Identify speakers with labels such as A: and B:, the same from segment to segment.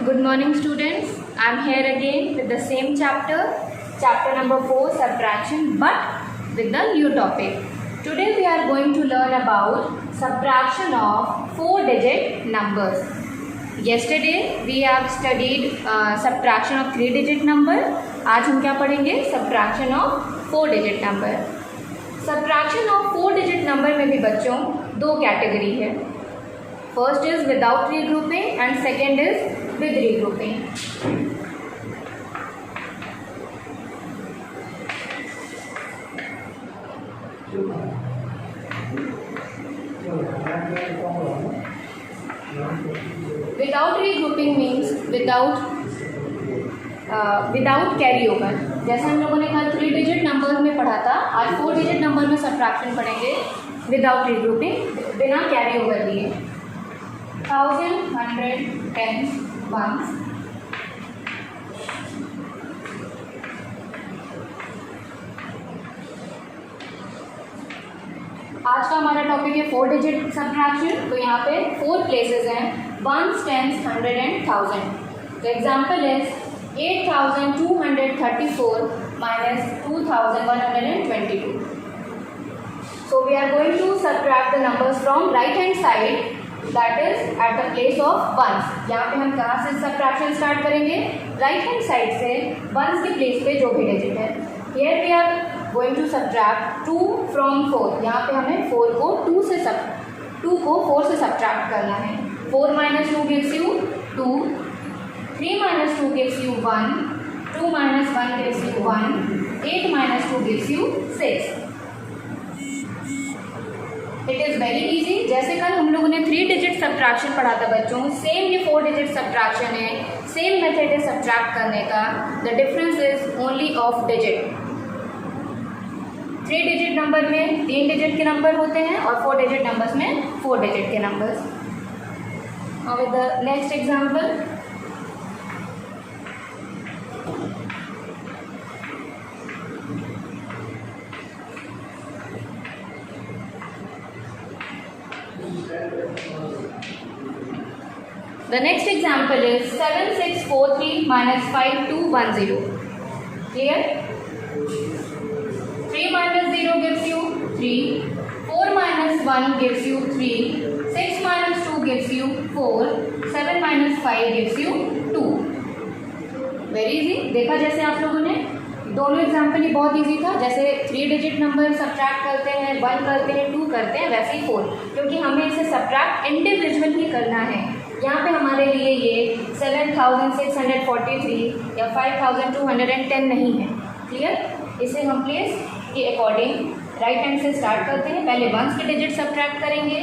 A: Good morning students. I am here again with the same chapter number 4 subtraction, but with the new topic. Today we are going to learn about subtraction of 4-digit numbers. Yesterday we have studied subtraction of 3-digit number. आज हम क्या पढ़ेंगे? Subtraction of 4-digit number. Subtraction of 4-digit number में भी बच्चों दो category है. First is without regrouping and second is with regrouping. Without regrouping means without carry over. जैसे हम लोगों ने कल 3-digit नंबर में पढ़ा था, आज 4-digit नंबर में सब्ट्रैक्शन पढ़ेंगे विदाउट रीग्रुपिंग, बिना कैरी ओवर लिए. 1000, 100, 10, 1s. आज का हमारा टॉपिक है 4-digit सब्ट्रैक्शन. तो यहाँ पे 4 प्लेसेस हैं, 1s, 10s, 100 एंड 1000. तो example is 8234 minus 2122. So we are going to subtract the numbers from right hand side, that is at the place of ones. यहाँ पे हम कहाँ से सब्ट्रैक्शन स्टार्ट करेंगे? राइट हैंड साइड से once के place पे जो भी डिजिट है. Here we are going to subtract 2 from 4. यहाँ पे हमें 4 को 2 को 4 से सब्ट्रैक्ट करना है. 4 minus 2 gives you 2. 3 minus 2 gives you 1. 2 minus 1 gives you 1. 8 minus 2 gives you 6. It is very easy. जैसे कल हम लोगों ने 3-digit सब्ट्रैक्शन पढ़ा था बच्चों, सेम ये 4-digit सब्ट्रैक्शन है. सेम मेथड है सब्ट्रैक्ट करने का. The difference is only of digit. 3-digit number में 3 डिजिट के नंबर होते हैं और 4-digit नंबर्स में 4 डिजिट के numbers. Now with the next example. The next example is 7643 minus 5210. Clear? 3 minus 0 gives you 3. 4 minus 1 gives you 3. 6 minus 2 gives you 4. 7 minus 5 gives you 2. Very easy. देखा जैसे आप लोगों ने दोनों एग्जाम्पल ही बहुत इजी था. जैसे 3-digit नंबर सब्ट्रैक्ट करते हैं, 1 करते हैं, 2 करते हैं, वैसे ही 4, क्योंकि हमें इसे सब्ट्रैक्ट इंडिविजुअल ही करना है. यहाँ पे हमारे लिए ये 7643 या 5210 नहीं है. क्लियर? इसे हम प्लेस के अकॉर्डिंग राइट हैंड से स्टार्ट करते हैं. पहले वंस के डिजिट सब्ट्रैक्ट करेंगे,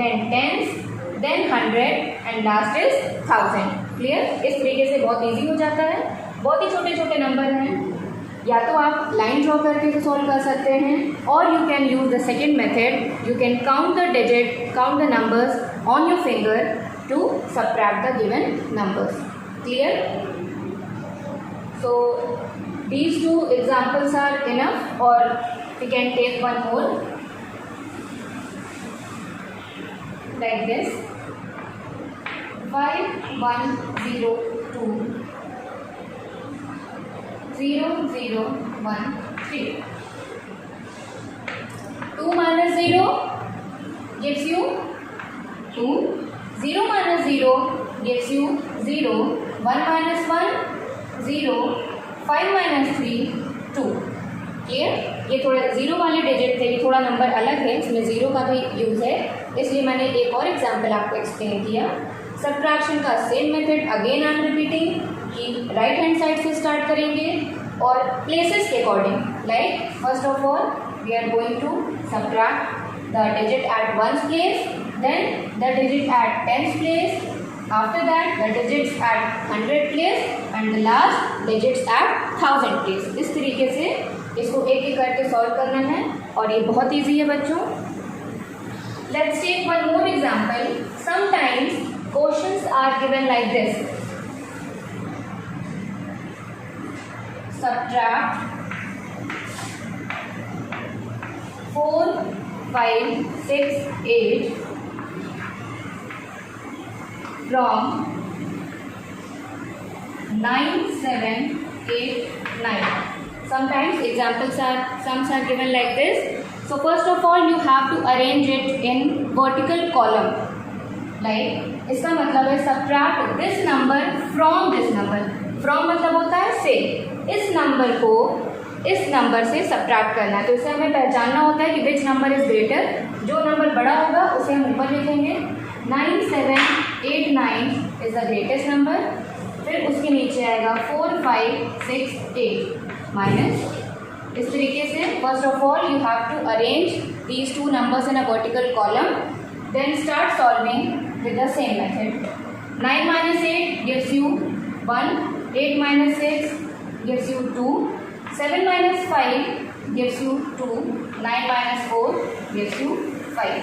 A: then tens, then 100 and last is 1000. Clear? इस तरीके से बहुत इजी हो जाता है. बहुत ही छोटे छोटे नंबर हैं. या तो आप लाइन ड्रॉ करके सॉल्व कर सकते हैं, और you can use the second method. You can count the digit, count the numbers on your finger to subtract the given numbers. Clear? So these 2 examples are enough, or we can take one more like this. 5102 0013. 2 minus 0 gives you 2. 0 minus 0 gives you 0. 1 minus 1 0. 5 minus 3 2. Clear? ये थोड़ा 0 वाले digit थे, ये थोड़ा number अलग है, इसमें 0 का भी यूज़ है, इसलिए मैंने एक और एग्जांपल आपको एक्सप्लेन किया. सब्ट्रैक्शन का same method again I am repeating कि राइट हैंड साइड से स्टार्ट करेंगे और प्लेसेस के according. Like first of all we are going to subtract the digit at 1's place, then the digit at 10's place, after that the digits at 100 place and the last digits at 1000 place. इस तरीके से इसको एक एक करके solve करना है और ये बहुत इजी है बच्चों. Let's take one more example. Sometimes questions are given like this. Subtract 4 5 6 8 from 9, 7, 8, 9. Sometimes examples are, sums are given like this. So first of all you have to arrange it in vertical column. Like इसका मतलब है subtract this number from this number. From मतलब होता है से, इस number को इस नंबर से सब्ट्रैक्ट करना है। तो इसे हमें पहचानना होता है कि विच नंबर इज ग्रेटर। जो नंबर बड़ा होगा उसे हम ऊपर लिखेंगे। 9, 7, 8, 9 इज द ग्रेटेस्ट नंबर। फिर उसके नीचे आएगा 4, 5, 6, 8 माइनस। इस तरीके से first of all you have to arrange these two numbers in a vertical column, then start solving with the same method. 9 minus 8 gives you 1, 8 minus 6 gives you 2, 7 minus 5 gives you 2, 9 minus 4 gives you 5.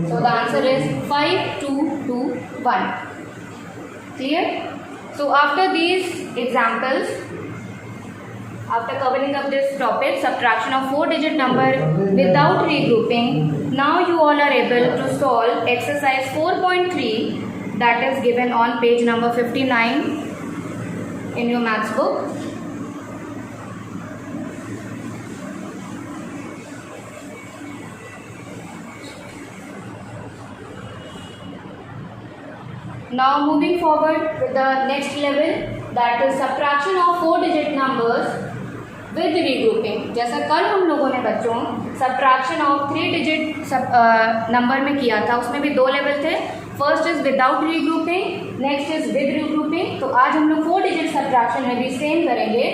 A: So the answer is 5, 2, 2, 1. Clear? So after these examples, after covering up this topic, subtraction of 4-digit number without regrouping, now you all are able to solve exercise 4.3 that is given on page number 59 in your maths book. Now moving forward with the next level, that is subtraction of 4-digit numbers with regrouping. जैसा कल हम लोगों ने बच्चों subtraction of 3-digit number में किया था, उसमें भी 2 लेवल थे। First is without regrouping, next is with regrouping. तो आज हम लोग 4-digit सब्ट्रैक्शन में भी सेम करेंगे।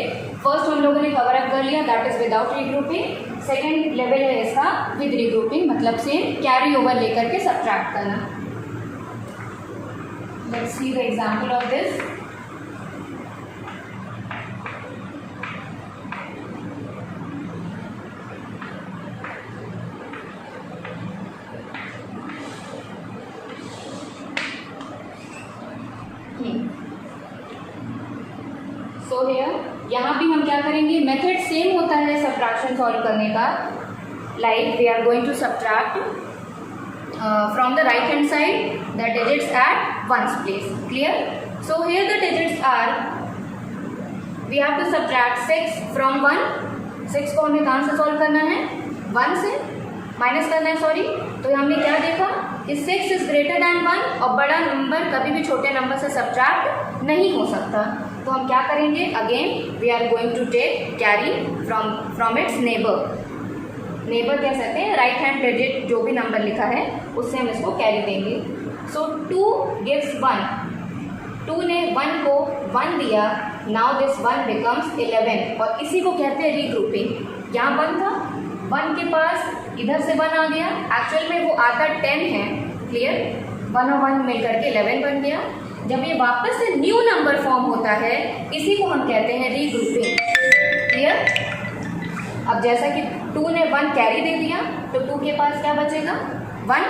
A: फर्स्ट हम लोगों ने कवर अप कर लिया, that is without regrouping. Second level है इसका विद रीग्रुपिंग, मतलब सेम कैरी ओवर लेकर के सब्ट्रैक्ट करना। Let's see the example of this. So here यहाँ भी हम क्या करेंगे, मेथड सेम होता है सब्ट्रैक्शन सॉल्व करने का। Like we are going to subtract from the right hand side the digits at once place. Clear? So here the digits are, we have to subtract 6 from 1। 6 को हमें कहाँ से solve करना है, 1 से माइनस करना है, सॉरी। तो हमने क्या देखा कि 6 इज ग्रेटर दैन 1 और बड़ा नंबर कभी भी छोटे नंबर से सब्ट्रैक्ट नहीं हो सकता। तो हम क्या करेंगे, again we are going to take carry from its neighbour. Neighbour कह सकते हैं, राइट हैंड डिजिट जो भी नंबर लिखा है उससे हम इसको कैरी देंगे। सो 2 गिव्स 1, 2 ने 1 को 1 दिया, नाउ दिस 1 बिकम्स 11 और इसी को कहते हैं रीग्रुपिंग। यहाँ 1 था, 1 के पास इधर से 1 आ गया, एक्चुअल में वो आता 10 है। क्लियर? 1 और 1 मिलकर के 11 बन गया। जब ये वापस से न्यू नंबर फॉर्म होता है इसी को हम कहते हैं रीग्रुपिंग। क्लियर? अब जैसा कि 2 ने 1 कैरी दे दिया तो 2 के पास क्या बचेगा, 1।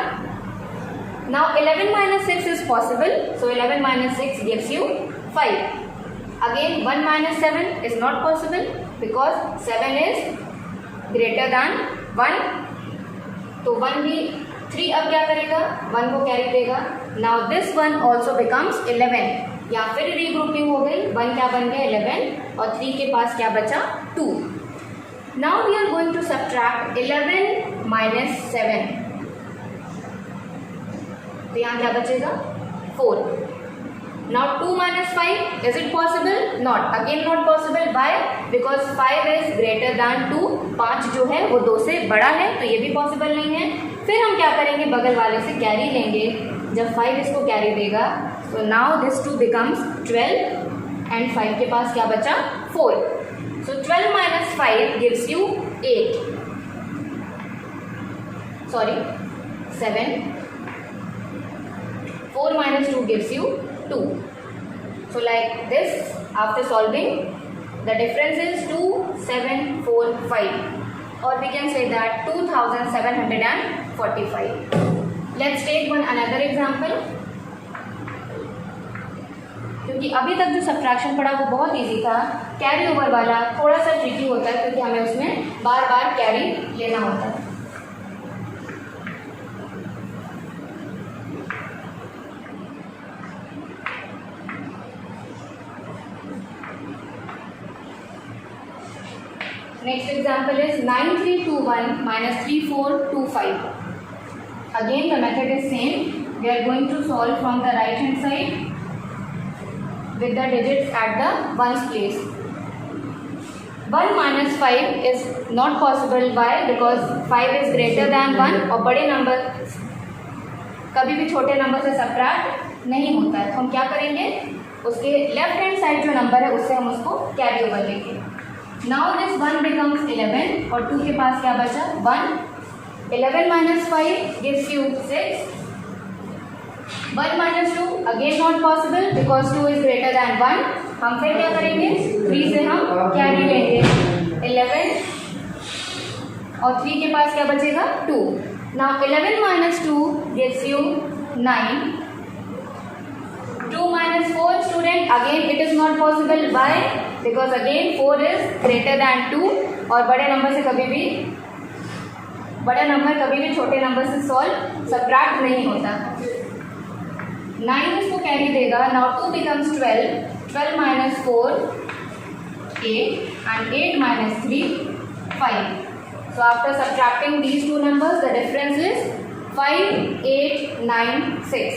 A: Now 11 minus 6 is possible, so 11 minus 6 gives you 5. Again 1 minus 7 is not possible because 7 is greater than 1. तो 1 भी 3 अब क्या करेगा, 1 को कैरी देगा। नाउ दिस 1 ऑल्सो बिकम्स 11, या फिर रीग्रुपिंग हो गई। 1 क्या बन गया, 11 और 3 के पास क्या बचा, 2। Now we are going to subtract 11 minus 7, तो यहाँ क्या बचेगा, 4। Now 2 minus 5, is it possible? Not. Again not possible. Why? Because 5 is greater than 2. 5 जो है वो 2 से बड़ा है, तो ये भी पॉसिबल नहीं है। फिर हम क्या करेंगे, बगल वाले से कैरी लेंगे। जब 5 इसको कैरी देगा तो नाउ दिस 2 बिकम्स 12 एंड 5 के पास क्या बचा, 4। सो 12 minus 5 gives you 8, sorry 7। 4 minus 2 gives you 2. So like this, after solving, the difference is 2, 7, 4, 5, or we can say that 2745. Let's take another example. क्योंकि अभी तक जो सब्ट्रैक्शन पढ़ा वो बहुत इजी था, कैरी ओवर वाला थोड़ा सा ट्रिकी होता है क्योंकि हमें उसमें बार बार कैरी लेना होता है। Next example is 9321 minus 3425. Again the method is same. We are going to solve from the right hand side with the digits at the ones place. 1 minus 5 is not possible. Why? Because 5 is greater than 1 और बड़े number कभी भी छोटे number से subtract नहीं होता है। तो हम क्या करेंगे, उसके लेफ्ट हैंड साइड जो नंबर है उससे हम उसको कैरी ओवर लेंगे। नाउ दिस 1 बिकम्स 11 और 2 के पास क्या बचा 1। 11 minus 5 gives you 6. 1 minus 2 again not possible because 2 is greater than 1. हम फिर क्या करेंगे, 3 से हम कैरी लेंगे 11 और 3 के पास क्या बचेगा 2. Now 11 minus 2 gives you 9. 2 minus 4 student, again it is not possible. Why? Because again 4 is greater than 2 और बड़े नंबर कभी भी छोटे नंबर से सॉल्व सब्ट्रैक्ट नहीं होता। 9 इसको कैरी देगा। Now 2 becomes 12. 12 minus 4 8 and 8 minus 3 5. So after subtracting these two numbers, the difference is 5 8 9 6.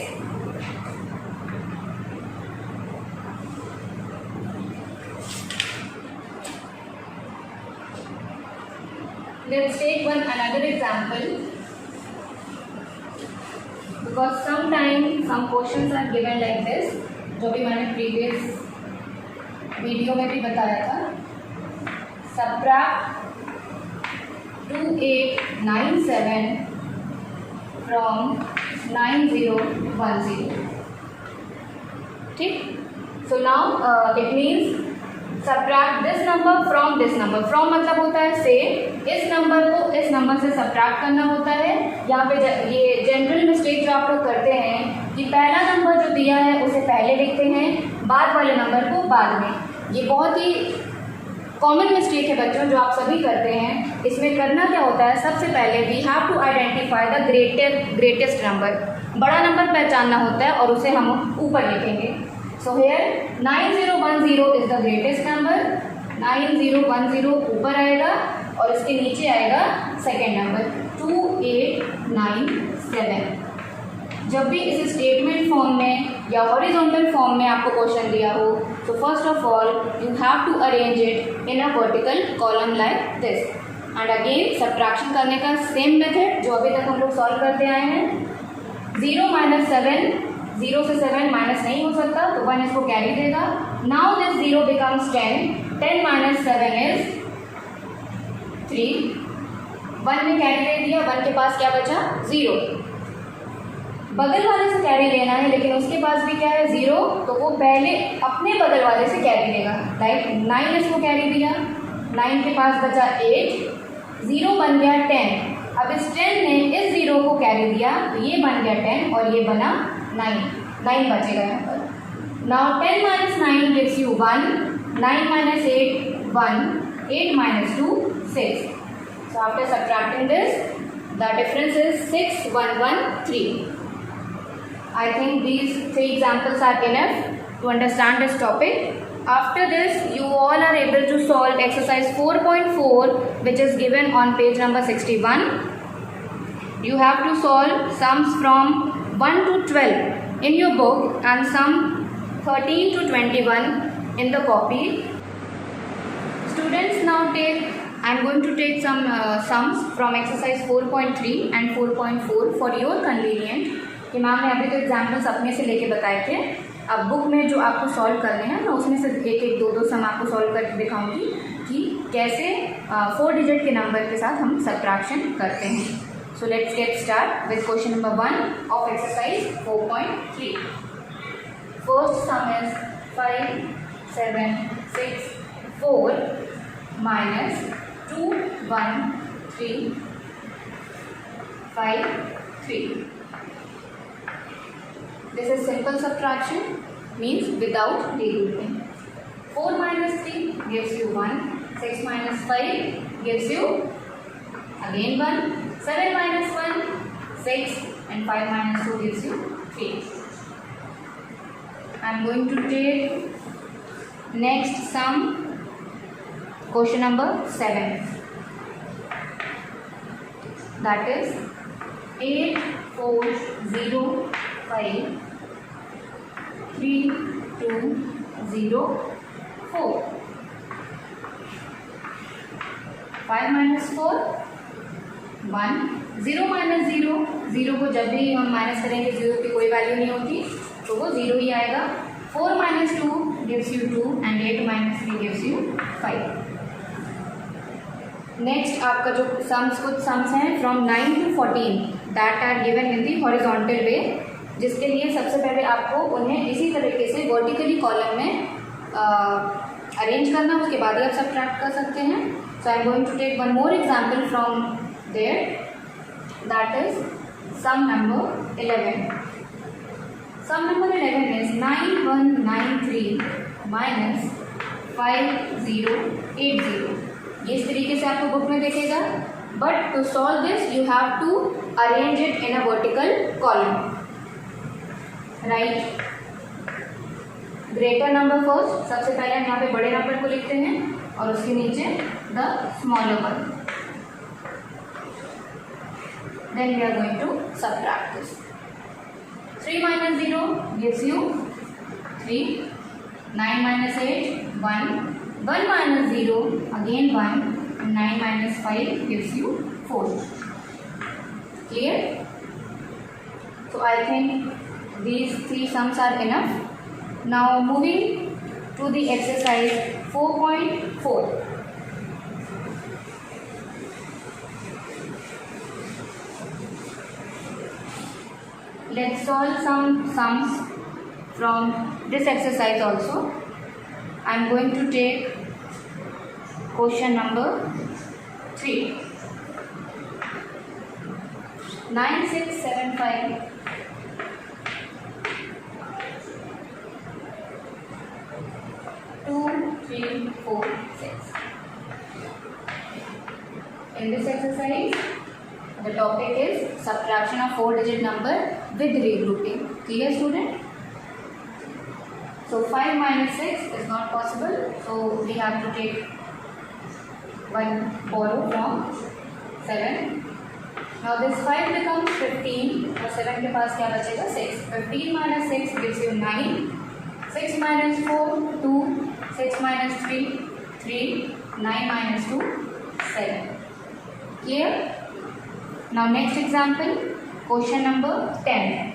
A: Let's take another example, because sometimes some questions are given like this, जो भी मैंने previous वीडियो में भी बताया था। Subtract 2897 from 9010. ठीक, so now it means subtract this number from this number. From मतलब होता है से, इस नंबर को इस नंबर से सब्ट्रैक्ट करना होता है। यहाँ पे ये जनरल मिस्टेक जो आप लोग करते हैं कि पहला नंबर जो दिया है उसे पहले लिखते हैं, बाद वाले नंबर को बाद में। ये बहुत ही कॉमन मिस्टेक है बच्चों, जो आप सभी करते हैं। इसमें करना क्या होता है, सबसे पहले we have to identify the greatest number. बड़ा नंबर पहचानना होता है और उसे हम ऊपर लिखेंगे। So here 9010 is the greatest number. 9010 ऊपर आएगा और इसके नीचे आएगा सेकेंड नंबर 2897। जब भी इस स्टेटमेंट फॉर्म में या हॉरिजॉन्टल फॉर्म में आपको क्वेश्चन दिया हो, तो first of all you have to arrange it in a vertical column like this. And again subtraction करने का सेम मेथड जो अभी तक हम लोग सॉल्व करते आए हैं। 0 minus 7, 0 से 7 माइनस नहीं हो सकता, तो 1 इसको कैरी देगा। Now this 0 becomes 10. 10 minus 7 is 3. 1 ने कैरी दे दिया, 1 के पास क्या बचा 0। बगल वाले से कैरी लेना है, लेकिन उसके पास भी क्या है 0, तो वो पहले अपने बगल वाले से कैरी लेगा। लाइक 9 इसको कैरी दिया, 9 के पास बचा 8, 0 बन गया 10। अब इस 10 ने इस 0 को कैरी दिया, तो ये बन गया 10 और ये बना 9 बचेगा यहाँ पर। Now 10 minus 9 gives you 1, 9 minus 8 1, 8 minus 2 6. So after subtracting this, the difference is 6113. I think these 3 examples are enough to understand this topic. After this, you all are able to solve exercise 4.4, which is given on page number 61. You have to solve sums from 1 to 12 in your book and sum 13 to 21 in the copy. Students, now I am going to take some sums from exercise 4.3 and 4.4 for your convenience. कि ma'am ने अभी तो examples अपने से लेके बताए थे, अब बुक में जो आपको सॉल्व करने हैं मैं उसमें से एक 2 सम आपको सॉल्व करके दिखाऊंगी कि कैसे 4 डिजिट के नंबर के साथ हम सब्ट्रैक्शन करते हैं। So let's get start with question number 1 of exercise 4.3. First some is 5 7 6 4 minus 2 1 3 5 3. This is simple subtraction, means without regrouping. 4 minus 3 gives you 1. 6 minus 5 gives you again 1. 7 minus 1 6 and 5 minus 2 gives you 3. I am going to take next sum Question number 7. That is 8405 3204. 5 minus 4 1. 0 minus 0, 0 को जब भी हम minus करेंगे 0 की कोई value नहीं होती, तो वो 0 ही आएगा. 4 minus 2 gives you 2 and 8 minus 3 gives you 5. Next आपका जो कुछ सम्स हैं from 9 to 14 that are given in the horizontal way, जिसके लिए सबसे पहले आपको उन्हें इसी तरीके से वर्टिकली कॉलम में अरेंज करना, उसके बाद ही आप सब्ट्रैक्ट कर सकते हैं. So I am going to take one more example from there, that is sum number 11. Sum number 11 is 9193 minus 5080. ये इस तरीके से आपको बुक में देखेगा, but to solve this you have to arrange it in a vertical column. Right, greater number first. सबसे पहले हम यहाँ पे बड़े नंबर को लिखते हैं और उसके नीचे the smaller one. Then we are going to subtract this. 3 minus 0 gives you 3. 9 minus 8 1. 1 minus 0 again 1, and 9 minus 5 gives you 4. Clear? So I think these 3 sums are enough. Now moving to the exercise 4.4. Let's solve some sums from this exercise also. I am going to take question number 3. 9675 2 3 4 6. In this exercise, the topic is subtraction of 4-digit number with regrouping. Clear, student? So 5 minus 6 is not possible, so we have to take one borrow from 7. Now this 5 becomes 15, और 7 के पास क्या बचेगा 6. 15 minus 6 gives you 9. 6 minus 4 2. 6 minus 3 3. 9 minus 2 7. Clear? Now next example, question number 10.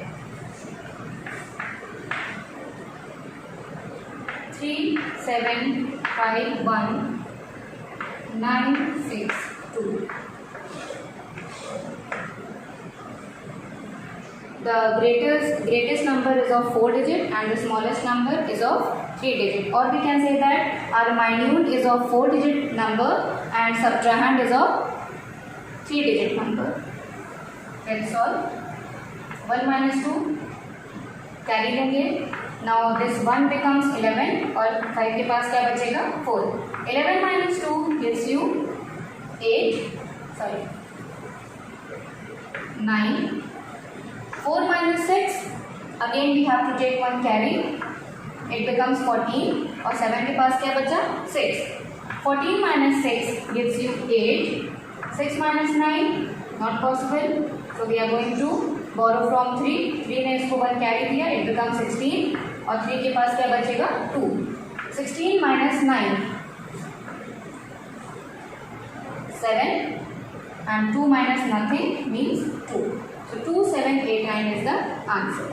A: 3 7 5 1 9 6 2. The greatest number is of 4 digit and the smallest number is of 3 digit, or we can say that our minute is of 4 digit number and subtrahend is of 3 digit number. Let's solve. 1 minus 2 carry लेंगे. Now this 1 becomes 11 और 5 के पास क्या बचेगा 4. 11 minus 2 gives you 9. 4 minus 6, again we have to take one carry, it becomes 14 और 7 के पास क्या बचा 6. 14 minus 6 gives you 8. 6 minus 9 not possible, so we are going to borrow from 3. 3 ने इसको 1 कैरी दिया, it becomes 16 और 3 के पास क्या बचेगा 2. 16 minus 9 7 and 2 minus nothing means 2. So 2789 is the answer.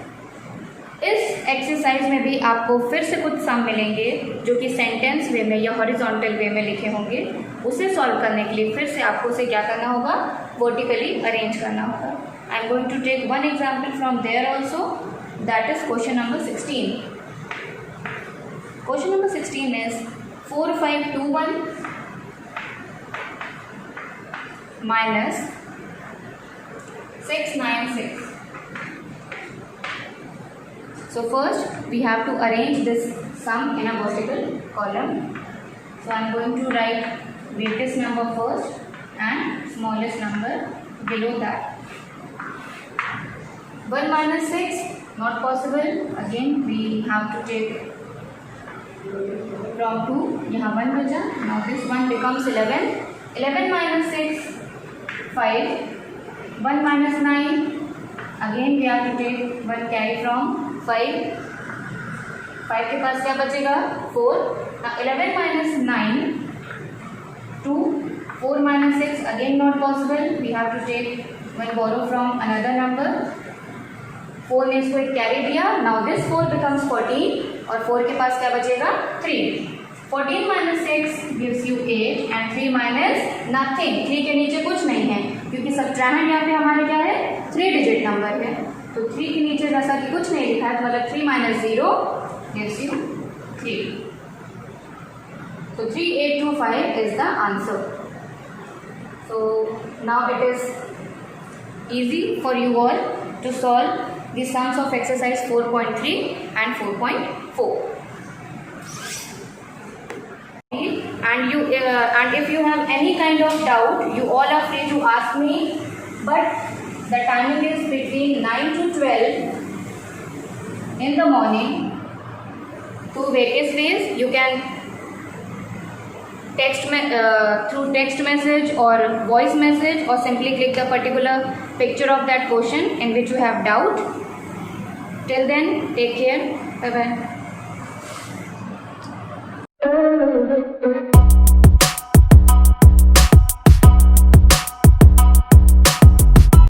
A: इस एक्सरसाइज में भी आपको फिर से कुछ सम मिलेंगे जो कि सेंटेंस वे में या हॉरिजॉन्टल वे में लिखे होंगे. उसे सॉल्व करने के लिए फिर से आपको उसे क्या करना होगा, वर्टिकली अरेंज करना होगा. I am going to take one example from there also, that is question number 16. Question number 16 is 4521 minus 696. So first we have to arrange this sum in a vertical column. So I am going to write greatest number first and smallest number below that. 1 minus 6 not possible. Again we have to take from 2 यहाँ 1 बचा. Now this 1 becomes 11. 11 minus 6 5. 1 minus 9. Again we have to take 1 carry from 5. 5 के पास क्या बचेगा 4. Now 11 minus 9 2. 4 minus 6 again not possible. We have to take 1 borrow from another number. 4 ने इसको एक carry दिया. Now this 4 becomes 14 और 4 के पास क्या बचेगा 3. 14 minus 6 gives you 8 and 3 minus nothing. 3 के नीचे कुछ नहीं है क्योंकि सब्ट्रैक्ट यहाँ पे हमारे क्या है 3 डिजिट नंबर है. तो 3 के नीचे जैसा कि कुछ नहीं लिखा है तो मतलब 3 minus 0 gives you 3. So 3825 is the answer. So now it is easy for you all to solve the sums of exercise 4.3 and 4.4. And if you have any kind of doubt, you all are free to ask me. But the timing is between 9 to 12 in the morning. Two various ways. You can through text message or voice message, or simply click the particular picture of that question in which you have doubt. Till then, take care. Bye bye.